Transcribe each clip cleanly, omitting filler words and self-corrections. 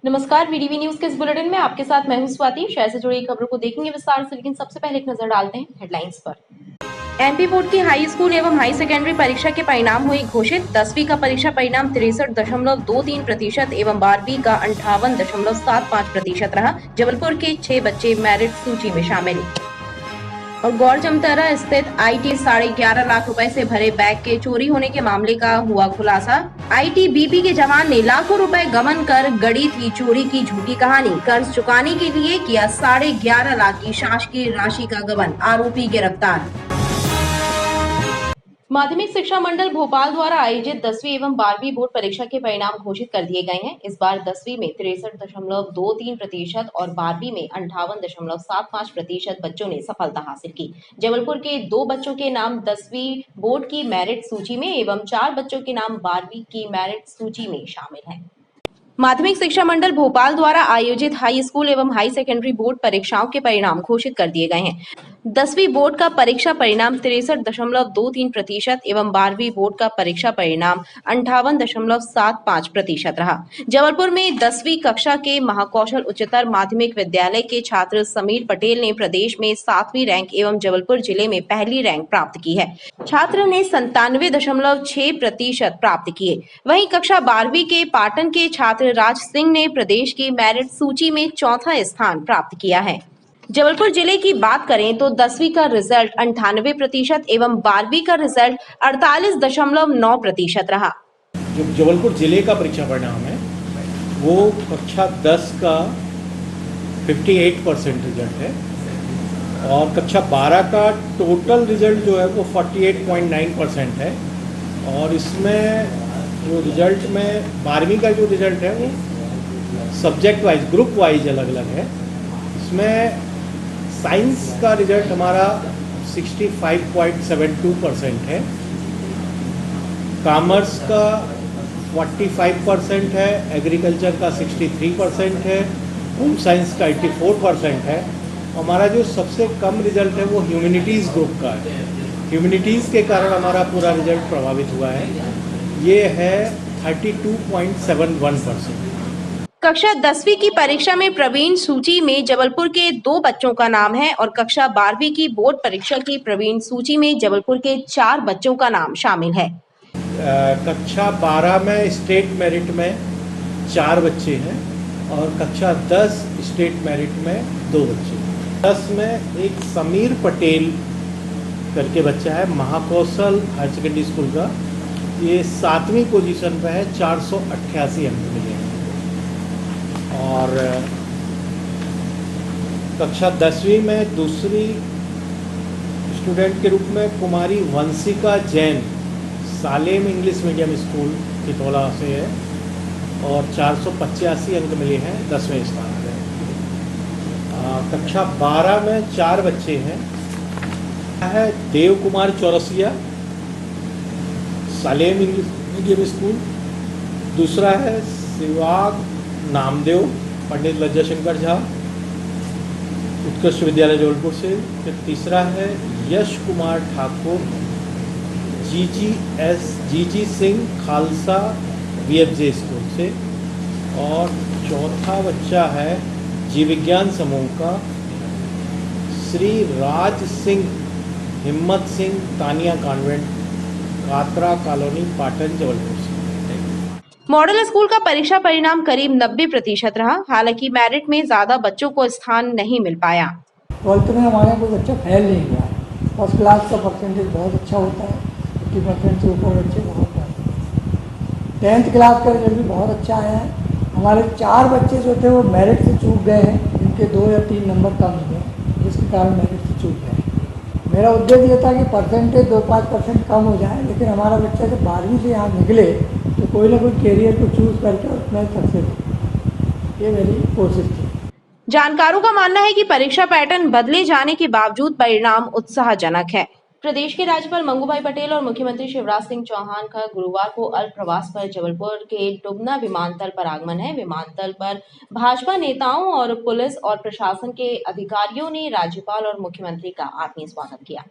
नमस्कार, वीडीवी न्यूज के इस बुलेटिन में आपके साथ मैं हूं स्वाति। शहर से जुड़ी खबरों को देखेंगे विस्तार से, लेकिन सबसे पहले एक नजर डालते हैं हेडलाइंस पर। एमपी बोर्ड की हाई स्कूल एवं हाई सेकेंडरी परीक्षा के परिणाम हुए घोषित। 10वीं का परीक्षा परिणाम 63.23% एवं 12वीं का 58.75% रहा। जबलपुर के 6 बच्चे मेरिट सूची में शामिल। और गौर जमतारा स्थित आईटी 11.5 लाख रुपए से भरे बैग के चोरी होने के मामले का हुआ खुलासा। आईटीबीपी के जवान ने लाखों रुपए गबन कर गढ़ी थी चोरी की झूठी कहानी। कर्ज चुकाने के लिए किया 11.5 लाख की शासकीय राशि का गबन, आरोपी गिरफ्तार। माध्यमिक शिक्षा मंडल भोपाल द्वारा आयोजित 10वीं एवं 12वीं बोर्ड परीक्षा के परिणाम घोषित कर दिए गए हैं। इस बार 10वीं में 63.23% और 12वीं में 58.75% बच्चों ने सफलता हासिल की। जबलपुर के 2 बच्चों के नाम 10वीं बोर्ड की मेरिट सूची में एवं 4 बच्चों के नाम 12वीं की मेरिट सूची में शामिल हैं। माध्यमिक शिक्षा मंडल भोपाल द्वारा आयोजित हाई स्कूल एवं हाई सेकेंडरी बोर्ड परीक्षाओं के परिणाम घोषित कर दिए गए हैं। 10वीं बोर्ड का परीक्षा परिणाम 63.23% एवं 12वीं बोर्ड का परीक्षा परिणाम 58.75% रहा। जबलपुर में 10वीं कक्षा के महाकौशल उच्चतर माध्यमिक विद्यालय के छात्र समीर पटेल ने प्रदेश में 7वीं रैंक एवं जबलपुर जिले में पहली रैंक प्राप्त की है। छात्र ने 97.6% प्राप्त किए। वहीं कक्षा 12वीं के पाटन के छात्र राज सिंह ने प्रदेश की मेरिट सूची में चौथा स्थान प्राप्त किया है। जबलपुर जिले की बात करें तो 10वीं का रिजल्ट 98% एवं 12वीं का रिजल्ट 48.9% रहा। जो जबलपुर जिले का परीक्षा परिणाम है वो कक्षा 10 का 58% रिजल्ट है और कक्षा 12 का टोटल रिजल्ट जो है वो 48.9% है। और इसमें जो रिजल्ट में 12वीं का जो रिजल्ट है वो सब्जेक्ट वाइज, ग्रुप वाइज अलग अलग है। इसमें साइंस का रिजल्ट हमारा 65.72% है, कॉमर्स का 45% है, एग्रीकल्चर का 63% है, होम साइंस का 84% है। हमारा जो सबसे कम रिजल्ट है वो ह्यूमैनिटीज़ ग्रुप का है। ह्यूमैनिटीज़ के कारण हमारा पूरा रिजल्ट प्रभावित हुआ है, ये है 32.71%। कक्षा 10वीं की परीक्षा में प्रवीण सूची में जबलपुर के 2 बच्चों का नाम है और कक्षा 12वीं की बोर्ड परीक्षा की प्रवीण सूची में जबलपुर के 4 बच्चों का नाम शामिल है। कक्षा 12 में स्टेट मेरिट में 4 बच्चे हैं और कक्षा 10 स्टेट मेरिट में 2 बच्चे हैं। 10 में एक समीर पटेल करके बच्चा है, महाकौशल हायर सेकेंडरी स्कूल का, ये 7वीं पोजीशन पे है, 488 अंक मिले हैं। और कक्षा 10वीं में दूसरी स्टूडेंट के रूप में Kumari Vanshika Jain, Salem English medium school Kitaula से है और 485 अंक मिले हैं, 10वें स्थान पर। कक्षा 12 में 4 बच्चे हैं, है Dev Kumar Chaurasia, Salem English medium school. दूसरा है शिवाग नामदेव पंडित लज्जा शंकर झा, उत्कृष्ट विद्यालय जबलपुर से। फिर तीसरा है यश कुमार ठाकुर, जीजी सिंह खालसा वीएफजे स्कूल से। और चौथा बच्चा है जीव विज्ञान समूह का श्री राज सिंह हिम्मत सिंह, तानिया कॉन्वेंट, कातरा कॉलोनी, पाटन, जबलपुर से। मॉडल स्कूल का परीक्षा परिणाम करीब 90% रहा। हालांकि मेरिट में ज्यादा बच्चों को स्थान नहीं मिल पाया। 12th में हमारे कोई बच्चा फेल नहीं हुआ। फर्स्ट क्लास का परसेंटेज बहुत अच्छा होता है, 50% से ऊपर बच्चे बहुत पाए। 10th क्लास का रिजल्ट भी बहुत अच्छा आया है। हमारे 4 बच्चे जो थे वो मेरिट से चूक गए हैं, इनके 2 या 3 नंबर कम हुए, जिसके कारण मेरिट से चूक गए। मेरा उद्देश्य ये था कि परसेंटेज 2-5% कम हो जाए, लेकिन हमारा बच्चा जब 12वीं से यहाँ निकले तो कोई ना कोई कैरियर को चूज करके उसमें सक्सेस हो, ये मेरी कोशिश थी। जानकारों का मानना है कि परीक्षा पैटर्न बदले जाने के बावजूद परिणाम उत्साहजनक है। प्रदेश के राज्यपाल मंगूभाई पटेल और मुख्यमंत्री शिवराज सिंह चौहान का गुरुवार को अल्प प्रवास पर जबलपुर के डुबना विमानतल पर आगमन है। विमानतल पर भाजपा नेताओं और पुलिस और प्रशासन के अधिकारियों ने राज्यपाल और मुख्यमंत्री का आत्मीय स्वागत किया।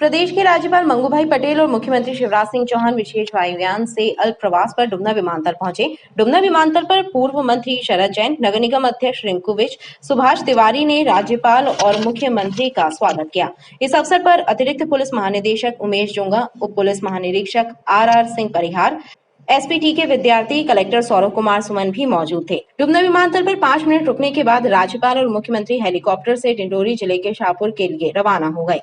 प्रदेश के राज्यपाल मंगूभाई पटेल और मुख्यमंत्री शिवराज सिंह चौहान विशेष वायुयान से अल्प प्रवास पर डुमना विमानतल पहुंचे। डुमना विमानतल पर पूर्व मंत्री शरद जैन, नगर निगम अध्यक्ष रिंकू विज, सुभाष तिवारी ने राज्यपाल और मुख्यमंत्री का स्वागत किया। इस अवसर पर अतिरिक्त पुलिस महानिदेशक उमेश जोंगा, उप पुलिस महानिरीक्षक आर सिंह परिहार, एसपीटी के विद्यार्थी, कलेक्टर सौरभ कुमार सुमन भी मौजूद थे। डुमना विमानतल पर 5 मिनट रुकने के बाद राज्यपाल और मुख्यमंत्री हेलीकॉप्टर से डिंडोरी जिले के शाहपुर के लिए रवाना हो गए।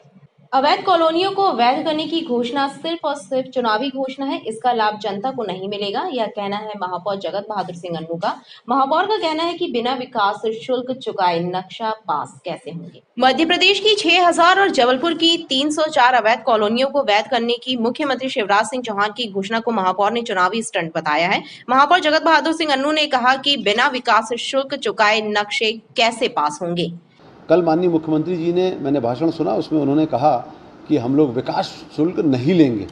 अवैध कॉलोनियों को अवैध करने की घोषणा सिर्फ और सिर्फ चुनावी घोषणा है, इसका लाभ जनता को नहीं मिलेगा, यह कहना है महापौर जगत बहादुर सिंह अन्नू का। महापौर का कहना है कि बिना विकास शुल्क चुकाए नक्शा पास कैसे होंगे। मध्य प्रदेश की 6000 और जबलपुर की 304 अवैध कॉलोनियों को वैध करने की मुख्यमंत्री शिवराज सिंह चौहान की घोषणा को महापौर ने चुनावी स्टंट बताया है। महापौर जगत बहादुर सिंह अन्नू ने कहा कि बिना विकास शुल्क चुकाए नक्शे कैसे पास होंगे। कल माननीय मुख्यमंत्री जी ने, मैंने भाषण सुना, उसमें उन्होंने कहा कि हम लोग विकास शुल्क नहीं लेंगे।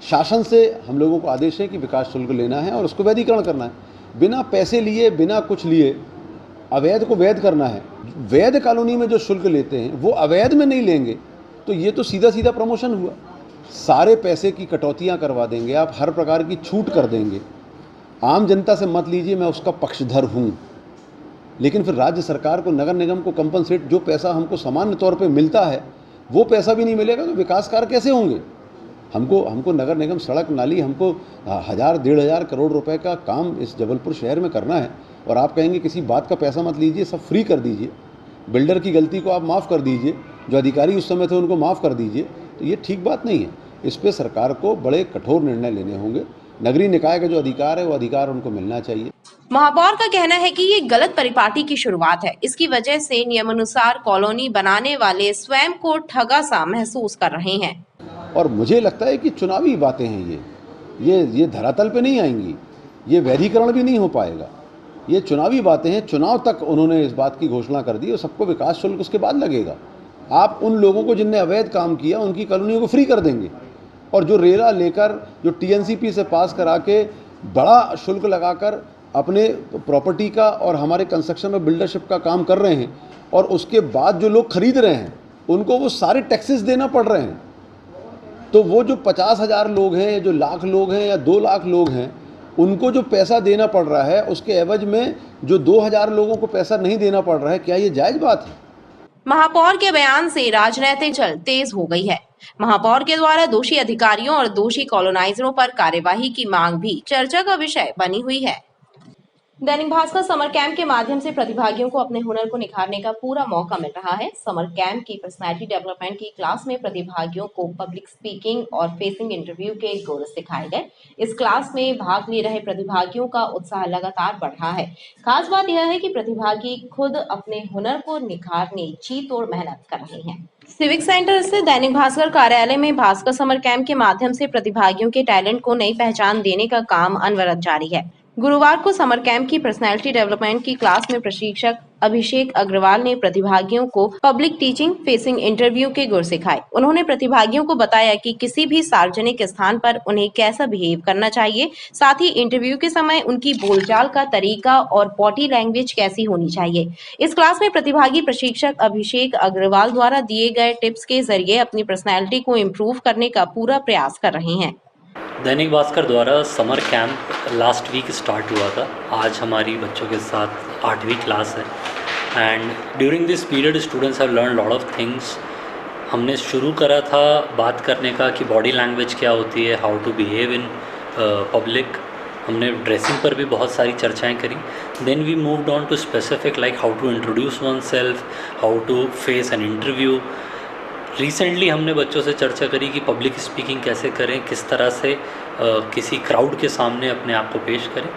शासन से हम लोगों को आदेश है कि विकास शुल्क लेना है और उसको वैधीकरण करना है। बिना पैसे लिए, बिना कुछ लिए अवैध को वैध करना है। वैध कॉलोनी में जो शुल्क लेते हैं वो अवैध में नहीं लेंगे, तो ये तो सीधा सीधा प्रमोशन हुआ। सारे पैसे की कटौतियाँ करवा देंगे आप, हर प्रकार की छूट कर देंगे। आम जनता से मत लीजिए, मैं उसका पक्षधर हूँ, लेकिन फिर राज्य सरकार को, नगर निगम को कंपनसेट, जो पैसा हमको सामान्य तौर पे मिलता है वो पैसा भी नहीं मिलेगा तो विकास कार्य कैसे होंगे। हमको नगर निगम, सड़क, नाली, हमको 1000-1500 करोड़ रुपए का काम इस जबलपुर शहर में करना है और आप कहेंगे किसी बात का पैसा मत लीजिए, सब फ्री कर दीजिए, बिल्डर की गलती को आप माफ़ कर दीजिए, जो अधिकारी उस समय थे उनको माफ़ कर दीजिए, तो ये ठीक बात नहीं है। इस पर सरकार को बड़े कठोर निर्णय लेने होंगे। नगरीय निकाय का जो अधिकार है वो अधिकार उनको मिलना चाहिए। महापौर का कहना है कि ये गलत परिपाटी की शुरुआत है, इसकी वजह से नियमानुसार कॉलोनी बनाने वाले स्वयं को ठगा सा महसूस कर रहे हैं। और मुझे लगता है कि चुनावी बातें हैं ये धरातल पे नहीं आएंगी, ये वैधीकरण भी नहीं हो पाएगा। ये चुनावी बातें हैं, चुनाव तक उन्होंने इस बात की घोषणा कर दी और सबको विकास शुल्क उसके बाद लगेगा। आप उन लोगों को जिनने अवैध काम किया उनकी कॉलोनियों को फ्री कर देंगे और जो रेरा लेकर, जो टीएनसीपी से पास करा के बड़ा शुल्क लगाकर अपने प्रॉपर्टी का और हमारे कंस्ट्रक्शन और बिल्डरशिप का काम कर रहे हैं और उसके बाद जो लोग खरीद रहे हैं उनको वो सारे टैक्सेस देना पड़ रहे हैं, तो वो जो 50,000 लोग हैं, जो लाख लोग हैं या 2 लाख लोग हैं, उनको जो पैसा देना पड़ रहा है उसके एवज में जो 2000 लोगों को पैसा नहीं देना पड़ रहा है, क्या ये जायज़ बात है? महापौर के बयान से राजनीतिक चल तेज हो गई है। महापौर के द्वारा दोषी अधिकारियों और दोषी कॉलोनाइजरों पर कार्यवाही की मांग भी चर्चा का विषय बनी हुई है। दैनिक भास्कर समर कैंप के माध्यम से प्रतिभागियों को अपने हुनर को निखारने का पूरा मौका मिल रहा है। समर कैंप की पर्सनैलिटी डेवलपमेंट की क्लास में प्रतिभागियों को पब्लिक स्पीकिंग और फेसिंग इंटरव्यू के गुर सिखाए गए। इस क्लास में भाग ले रहे प्रतिभागियों का उत्साह लगातार बढ़ रहा है। खास बात यह है कि प्रतिभागी खुद अपने हुनर को निखारने जी तोड़ मेहनत कर रहे हैं। सिविक सेंटर स्थित दैनिक भास्कर कार्यालय में भास्कर समर कैंप के माध्यम से प्रतिभागियों के टैलेंट को नई पहचान देने का काम अनवरत जारी है। गुरुवार को समर कैंप की पर्सनैलिटी डेवलपमेंट की क्लास में प्रशिक्षक अभिषेक अग्रवाल ने प्रतिभागियों को पब्लिक टीचिंग, फेसिंग इंटरव्यू के गुर सिखाए। उन्होंने प्रतिभागियों को बताया कि किसी भी सार्वजनिक स्थान पर उन्हें कैसा बिहेव करना चाहिए, साथ ही इंटरव्यू के समय उनकी बोलचाल का तरीका और बॉडी लैंग्वेज कैसी होनी चाहिए। इस क्लास में प्रतिभागी प्रशिक्षक अभिषेक अग्रवाल द्वारा दिए गए टिप्स के जरिए अपनी पर्सनैलिटी को इम्प्रूव करने का पूरा प्रयास कर रहे हैं। दैनिक भास्कर द्वारा summer camp last week start हुआ था। आज हमारी बच्चों के साथ 8वीं क्लास है and during this period students have learn lot of things. हमने शुरू करा था बात करने का कि बॉडी लैंग्वेज क्या होती है, how to behave in public. हमने ड्रेसिंग पर भी बहुत सारी चर्चाएं करी। Then we moved on to specific like how to introduce oneself, how to face an interview. Recently हमने बच्चों से चर्चा करी कि पब्लिक स्पीकिंग कैसे करें, किस तरह से किसी क्राउड के सामने अपने आप को पेश करें।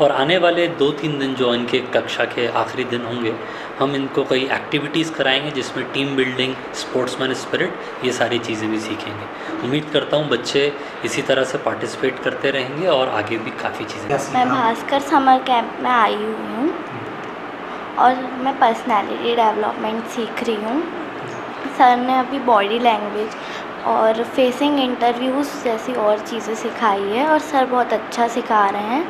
और आने वाले 2-3 दिन जो इनके कक्षा के आखिरी दिन होंगे, हम इनको कई एक्टिविटीज़ कराएंगे जिसमें टीम बिल्डिंग, स्पोर्ट्समैन स्पिरिट, ये सारी चीज़ें भी सीखेंगे। उम्मीद करता हूँ बच्चे इसी तरह से पार्टिसिपेट करते रहेंगे और आगे भी काफ़ी चीज़ें। मैं भास्कर समर कैंप में आई हुई हूँ और मैं पर्सनैलिटी डेवलपमेंट सीख रही हूँ। सर ने अभी बॉडी लैंग्वेज और फेसिंग इंटरव्यूज़ जैसी और चीज़ें सिखाई है और सर बहुत अच्छा सिखा रहे हैं।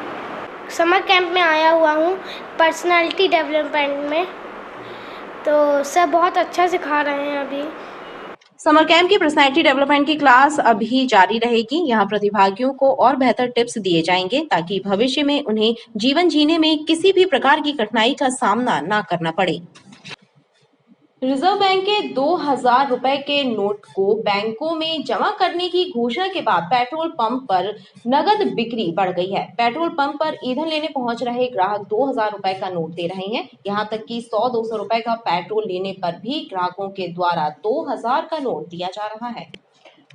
समर कैंप में आया हुआ हूँ पर्सनालिटी डेवलपमेंट में, तो सर बहुत अच्छा सिखा रहे हैं अभी। समर कैंप की पर्सनैलिटी डेवलपमेंट की क्लास अभी जारी रहेगी। यहाँ प्रतिभागियों को और बेहतर टिप्स दिए जाएंगे ताकि भविष्य में उन्हें जीवन जीने में किसी भी प्रकार की कठिनाई का सामना ना करना पड़े। रिजर्व बैंक के 2000 रुपए के नोट को बैंकों में जमा करने की घोषणा के बाद पेट्रोल पंप पर नगद बिक्री बढ़ गई है। पेट्रोल पंप पर ईंधन लेने पहुंच रहे ग्राहक 2000 रुपए का नोट दे रहे हैं। यहां तक कि 100-200 रुपए का पेट्रोल लेने पर भी ग्राहकों के द्वारा 2000 का नोट दिया जा रहा है।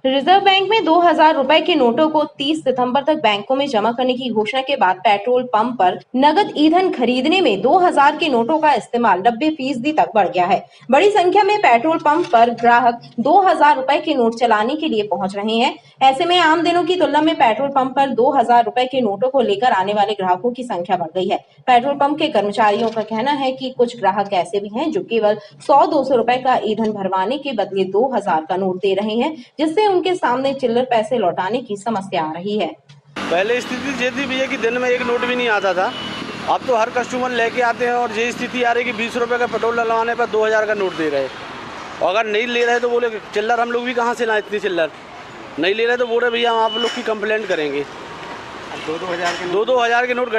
रिजर्व बैंक में 2000 रुपए के नोटों को 30 सितंबर तक बैंकों में जमा करने की घोषणा के बाद पेट्रोल पंप पर नगद ईंधन खरीदने में 2000 के नोटों का इस्तेमाल 90% तक बढ़ गया है। बड़ी संख्या में पेट्रोल पंप पर ग्राहक 2000 रुपए के नोट चलाने के लिए पहुंच रहे हैं। ऐसे में आम दिनों की तुलना में पेट्रोल पंप पर 2000 रुपए के नोटों को लेकर आने वाले ग्राहकों की संख्या बढ़ गई है। पेट्रोल पंप के कर्मचारियों का कहना है कि कुछ ग्राहक ऐसे भी हैं जो केवल 100-200 रुपए का ईंधन भरवाने के बदले 2000 का नोट दे रहे हैं, जिससे उनके सामने चिल्लर पैसे लौटाने की समस्या आ रही है। पहले स्थिति ये थी भैया कि दिन में एक नोट भी नहीं आता था। अब तो हर कस्टमर लेके आते हैं और ये स्थिति आ रही कि 20 रुपए का पेट्रोल डलवाने पर 2000 का नोट दे रहे। और अगर नहीं ले रहे तो बोले चिल्लर हम लोग भी कहाँ से लाएं इतनी चिल्लर। नहीं ले रहे तो बोले भैया हम आप लोग की कंप्लेंट करेंगे। 2-2000 के नोट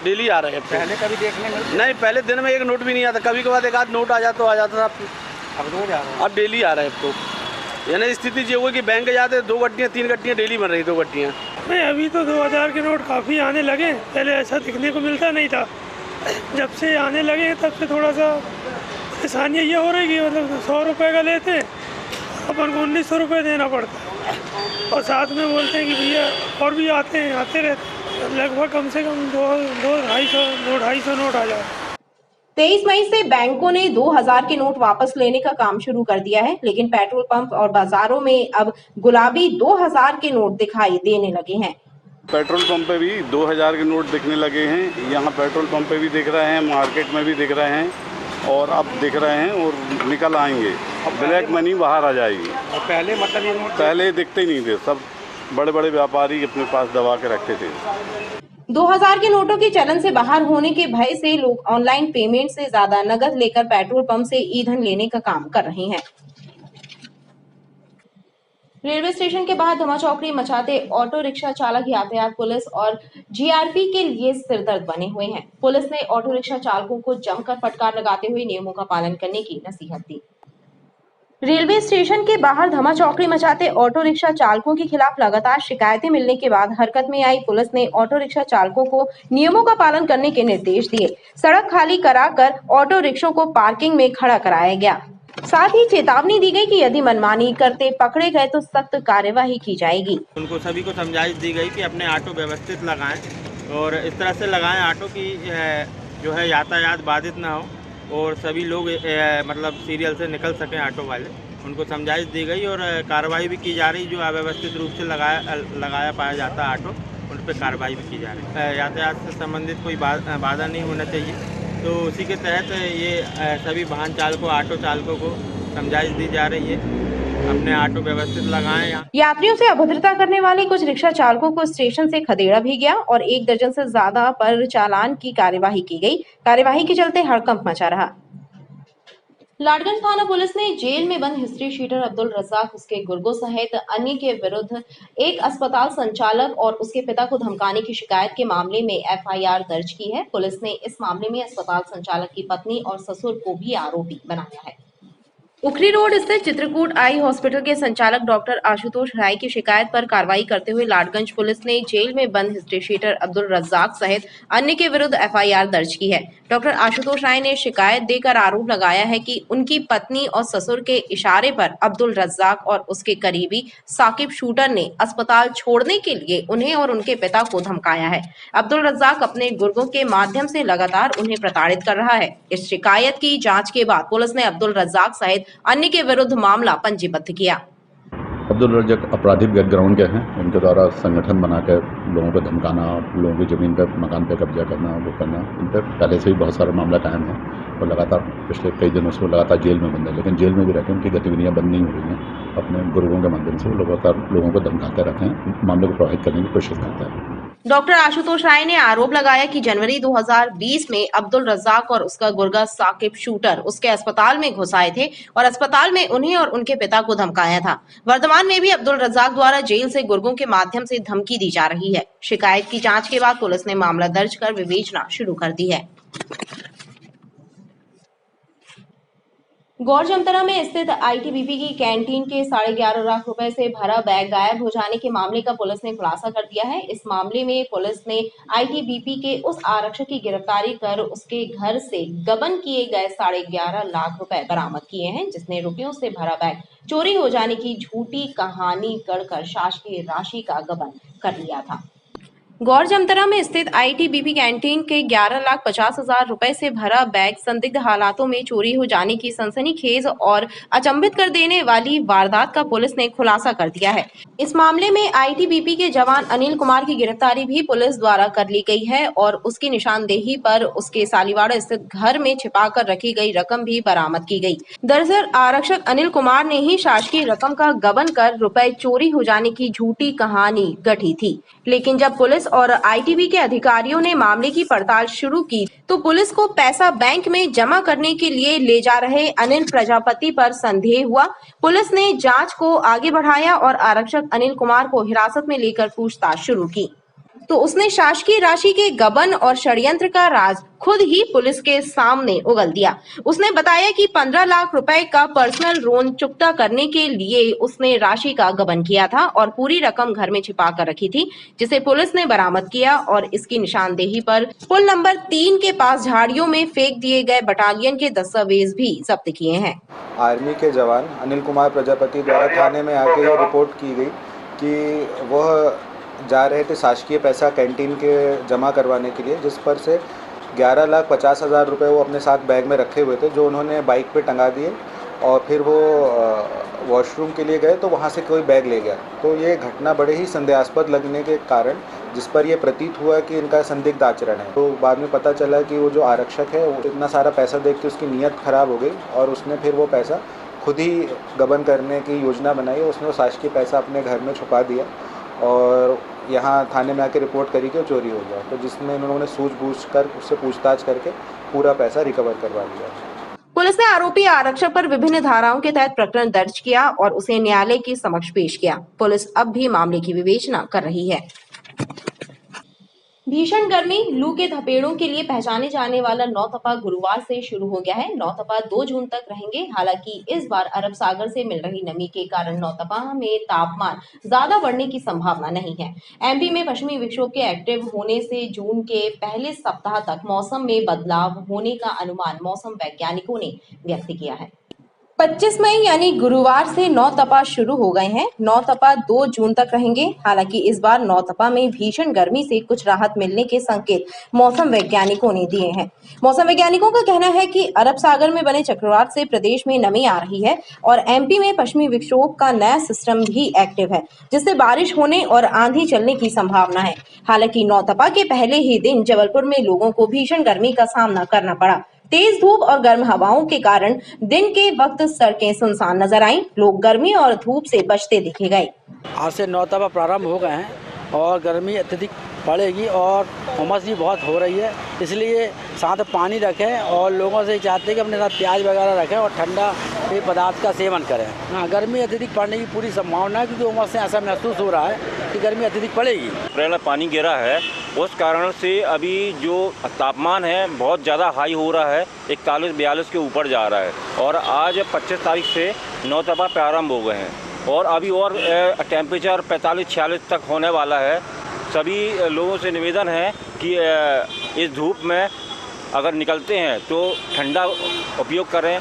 डेली आ रहे हैं। पहले कभी देखने में नहीं, पहले दिन में एक नोट भी नहीं आता। कभी कभार एक आध नोट आ जाता था। अब रोज आ रहा है। अब डेली आ रहे हैं। अब तो यानी स्थिति ये हुई कि बैंक जाते 2 गड्डियाँ 3 गड्डियाँ डेली बन रही 2 गड्डियाँ। नहीं, अभी तो 2000 के नोट काफ़ी आने लगे। पहले ऐसा दिखने को मिलता नहीं था। जब से आने लगे तब से थोड़ा सा परेशानी ये हो रही कि मतलब 100 रुपये का लेते हैं, अपन को 1900 रुपये देना पड़ता है। और साथ में बोलते हैं कि भैया और भी आते रहते हैं। लगभग कम से कम 200-250 नोट आ जाए। 23 मई से बैंकों ने 2000 के नोट वापस लेने का काम शुरू कर दिया है, लेकिन पेट्रोल पंप और बाजारों में अब गुलाबी 2000 के नोट दिखाई देने लगे हैं। पेट्रोल पंप पे भी 2000 के नोट दिखने लगे हैं। यहाँ पेट्रोल पंप पे भी दिख रहे हैं, मार्केट में भी दिख रहे हैं और अब दिख रहे हैं और निकल आएंगे। ब्लैक मनी बाहर आ जाएगी। पहले मतलब ये नोट पहले दिखते ही नहीं थे। सब बड़े बड़े व्यापारी अपने पास दबा के रखते थे। 2000 के नोटों के चलन से बाहर होने के भय से लोग ऑनलाइन पेमेंट से ज्यादा नगद लेकर पेट्रोल पंप से ईंधन लेने का काम कर रहे हैं। रेलवे स्टेशन के बाहर धमाचौकड़ी मचाते ऑटो रिक्शा चालक यातायात पुलिस और जीआरपी के लिए सिरदर्द बने हुए हैं। पुलिस ने ऑटो रिक्शा चालकों को जमकर फटकार लगाते हुए नियमों का पालन करने की नसीहत दी। रेलवे स्टेशन के बाहर धमाचौकड़ी मचाते ऑटो रिक्शा चालकों के खिलाफ लगातार शिकायतें मिलने के बाद हरकत में आई पुलिस ने ऑटो रिक्शा चालकों को नियमों का पालन करने के निर्देश दिए। सड़क खाली कराकर ऑटो रिक्शों को पार्किंग में खड़ा कराया गया। साथ ही चेतावनी दी गई कि यदि मनमानी करते पकड़े गए तो सख्त कार्यवाही की जाएगी। उनको सभी को समझाइश दी गई कि अपने ऑटो व्यवस्थित लगाएं और इस तरह से लगाएं ऑटो की जो है यातायात बाधित ना हो और सभी लोग मतलब सीरियल से निकल सकें ऑटो वाले। उनको समझाइश दी गई और कार्रवाई भी की जा रही। जो अव्यवस्थित रूप से लगाया पाया जाता है ऑटो, उन पर कार्रवाई भी की जा रही है। यातायात से संबंधित कोई बाधा नहीं होना चाहिए, तो उसी के तहत ये सभी वाहन चालकों ऑटो चालकों को समझाइश दी जा रही है अपने ऑटो व्यवस्थित लगाएं। यात्रियों से अभद्रता करने वाले कुछ रिक्शा चालकों को स्टेशन से खदेड़ा भी गया और 1 दर्जन से ज्यादा पर चालान की कार्यवाही की गई। कार्यवाही के चलते हड़कंप मचा रहा। लाडगंज थाना पुलिस ने जेल में बंद हिस्ट्री शीटर अब्दुल रज्जाक, उसके गुर्गों सहित अन्य के विरुद्ध एक अस्पताल संचालक और उसके पिता को धमकाने की शिकायत के मामले में एफआईआर दर्ज की है। पुलिस ने इस मामले में अस्पताल संचालक की पत्नी और ससुर को भी आरोपी बनाया है। उखरी रोड स्थित चित्रकूट आई हॉस्पिटल के संचालक डॉक्टर आशुतोष राय की शिकायत पर कार्रवाई करते हुए लाडगंज पुलिस ने जेल में बंद हिस्ट्री शीटर अब्दुल रज्जाक सहित अन्य के विरुद्ध एफआईआर दर्ज की है। डॉक्टर आशुतोष राय ने शिकायत देकर आरोप लगाया है कि उनकी पत्नी और ससुर के इशारे पर अब्दुल रज्जाक और उसके करीबी साकिब शूटर ने अस्पताल छोड़ने के लिए उन्हें और उनके पिता को धमकाया है। अब्दुल रज्जाक अपने गुर्गों के माध्यम से लगातार उन्हें प्रताड़ित कर रहा है। इस शिकायत की जांच के बाद पुलिस ने अब्दुल रज्जाक सहित अन्य के विरुद्ध मामला पंजीबद्ध किया। अब्दुल रज्जाक आपराधिक बैकग्राउंड के हैं। उनके द्वारा संगठन बनाकर लोगों को धमकाना, लोगों की जमीन पर मकान पर कब्जा करना, वो करना, इन पर पहले से ही बहुत सारा मामला कायम है और लगातार पिछले कई दिनों से वो लगातार जेल में बंद है। लेकिन जेल में भी रहकर उनकी गतिविधियाँ बंद नहीं हो रही हैं। अपने गुर्गों के माध्यम से वो लगातार लोगों को धमकाते रहते हैं, मामले को प्रभावित करने की कोशिश करते हैं। डॉक्टर आशुतोष राय ने आरोप लगाया कि जनवरी 2020 में अब्दुल रज्जाक और उसका गुर्गा साकिब शूटर उसके अस्पताल में घुस आए थे और अस्पताल में उन्हें और उनके पिता को धमकाया था। वर्तमान में भी अब्दुल रज्जाक द्वारा जेल से गुर्गों के माध्यम से धमकी दी जा रही है। शिकायत की जांच के बाद पुलिस ने मामला दर्ज कर विवेचना शुरू कर दी है। गौर जमतरा में स्थित आईटीबीपी की कैंटीन के 11.5 लाख रुपए से भरा बैग गायब हो जाने के मामले का पुलिस ने खुलासा कर दिया है। इस मामले में पुलिस ने आईटीबीपी के उस आरक्षक की गिरफ्तारी कर उसके घर से गबन किए गए 11.5 लाख रुपए बरामद किए हैं, जिसने रुपयों से भरा बैग चोरी हो जाने की झूठी कहानी गढ़कर शासकीय राशि का गबन कर लिया था। गौर जमतरा में स्थित आईटीबीपी कैंटीन के 11,50,000 रुपए से भरा बैग संदिग्ध हालातों में चोरी हो जाने की सनसनीखेज और अचंभित कर देने वाली वारदात का पुलिस ने खुलासा कर दिया है। इस मामले में आईटीबीपी के जवान अनिल कुमार की गिरफ्तारी भी पुलिस द्वारा कर ली गई है और उसकी निशानदेही पर उसके सालीवाड़ा स्थित घर में छिपाकर रखी गई रकम भी बरामद की गई। दरअसल आरक्षक अनिल कुमार ने ही शासकीय रकम का गबन कर रुपए चोरी हो जाने की झूठी कहानी गढ़ी थी, लेकिन जब पुलिस और आईटीबी के अधिकारियों ने मामले की पड़ताल शुरू की तो पुलिस को पैसा बैंक में जमा करने के लिए ले जा रहे अनिल प्रजापति पर संदेह हुआ। पुलिस ने जांच को आगे बढ़ाया और आरक्षक अनिल कुमार को हिरासत में लेकर पूछताछ शुरू की तो उसने शासकीय राशि के गबन और षड्यंत्र का राज खुद ही पुलिस के सामने उगल दिया। उसने बताया कि 15 लाख रुपए का पर्सनल लोन चुकता करने के लिए उसने राशि का गबन किया था और पूरी रकम घर में छिपा कर रखी थी, जिसे पुलिस ने बरामद किया और इसकी निशानदेही पर पुल नंबर 3 के पास झाड़ियों में फेंक दिए गए बटालियन के दस्तावेज भी जब्त किए हैं। आर्मी के जवान अनिल कुमार प्रजापति द्वारा थाने में आके रिपोर्ट की गई कि वह जा रहे थे शासकीय पैसा कैंटीन के जमा करवाने के लिए, जिस पर से 11,50,000 रुपये वो अपने साथ बैग में रखे हुए थे, जो उन्होंने बाइक पे टंगा दिए और फिर वो वॉशरूम के लिए गए तो वहाँ से कोई बैग ले गया। तो ये घटना बड़े ही संदेहास्पद लगने के कारण जिस पर ये प्रतीत हुआ कि इनका संदिग्ध आचरण है, तो बाद में पता चला कि वो जो आरक्षक है वो इतना सारा पैसा देख के उसकी नीयत खराब हो गई और उसने फिर वो पैसा खुद ही गबन करने की योजना बनाई। उसने वो शासकीय पैसा अपने घर में छुपा दिया और यहाँ थाने में आके रिपोर्ट करी कि चोरी हो गया, तो जिसमें उन्होंने सूझबूझ कर उससे पूछताछ करके पूरा पैसा रिकवर करवा लिया। पुलिस ने आरोपी आरक्षक पर विभिन्न धाराओं के तहत प्रकरण दर्ज किया और उसे न्यायालय के समक्ष पेश किया। पुलिस अब भी मामले की विवेचना कर रही है। भीषण गर्मी, लू के धपेड़ों के लिए पहचाने जाने वाला नौतपा गुरुवार से शुरू हो गया है। नौतपा 2 जून तक रहेंगे। हालांकि इस बार अरब सागर से मिल रही नमी के कारण नौतपा में तापमान ज्यादा बढ़ने की संभावना नहीं है। एमपी में पश्चिमी विक्षोभ के एक्टिव होने से जून के पहले सप्ताह तक मौसम में बदलाव होने का अनुमान मौसम वैज्ञानिकों ने व्यक्त किया है। 25 मई यानी गुरुवार से नौतपा शुरू हो गए हैं। नौतपा 2 जून तक रहेंगे। हालांकि इस बार नौतपा में भीषण गर्मी से कुछ राहत मिलने के संकेत मौसम वैज्ञानिकों ने दिए हैं। मौसम वैज्ञानिकों का कहना है कि अरब सागर में बने चक्रवात से प्रदेश में नमी आ रही है और एमपी में पश्चिमी विक्षोभ का नया सिस्टम भी एक्टिव है, जिससे बारिश होने और आंधी चलने की संभावना है। हालांकि नौतपा के पहले ही दिन जबलपुर में लोगों को भीषण गर्मी का सामना करना पड़ा। तेज धूप और गर्म हवाओं के कारण दिन के वक्त सड़कें सुनसान नजर आईं। लोग गर्मी और धूप से बचते दिखे गए। आज से नौतपा प्रारंभ हो गए हैं और गर्मी अत्यधिक पड़ेगी और उमस भी बहुत हो रही है, इसलिए साथ पानी रखें और लोगों से चाहते हैं कि अपने साथ प्याज वगैरह रखें और ठंडा पेय पदार्थ का सेवन करें। हाँ, गर्मी अत्यधिक पड़ने की पूरी संभावना है, क्योंकि उमस से ऐसा महसूस हो रहा है कि गर्मी अत्यधिक पड़ेगी। अप्रैल में पानी गिरा है, उस कारण से अभी जो तापमान है बहुत ज़्यादा हाई हो रहा है, 41-42 के ऊपर जा रहा है और आज 25 तारीख से नौतपा प्रारंभ हो गए हैं और अभी और टेम्परेचर 45-46 तक होने वाला है। सभी लोगों से निवेदन है कि इस धूप में अगर निकलते हैं तो ठंडा उपयोग करें।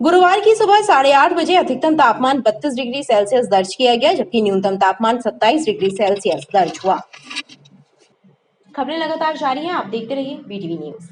गुरुवार की सुबह 8:30 बजे अधिकतम तापमान 32 डिग्री सेल्सियस दर्ज किया गया, जबकि न्यूनतम तापमान 27 डिग्री सेल्सियस दर्ज हुआ। खबरें लगातार जारी हैं, आप देखते रहिए BTV न्यूज।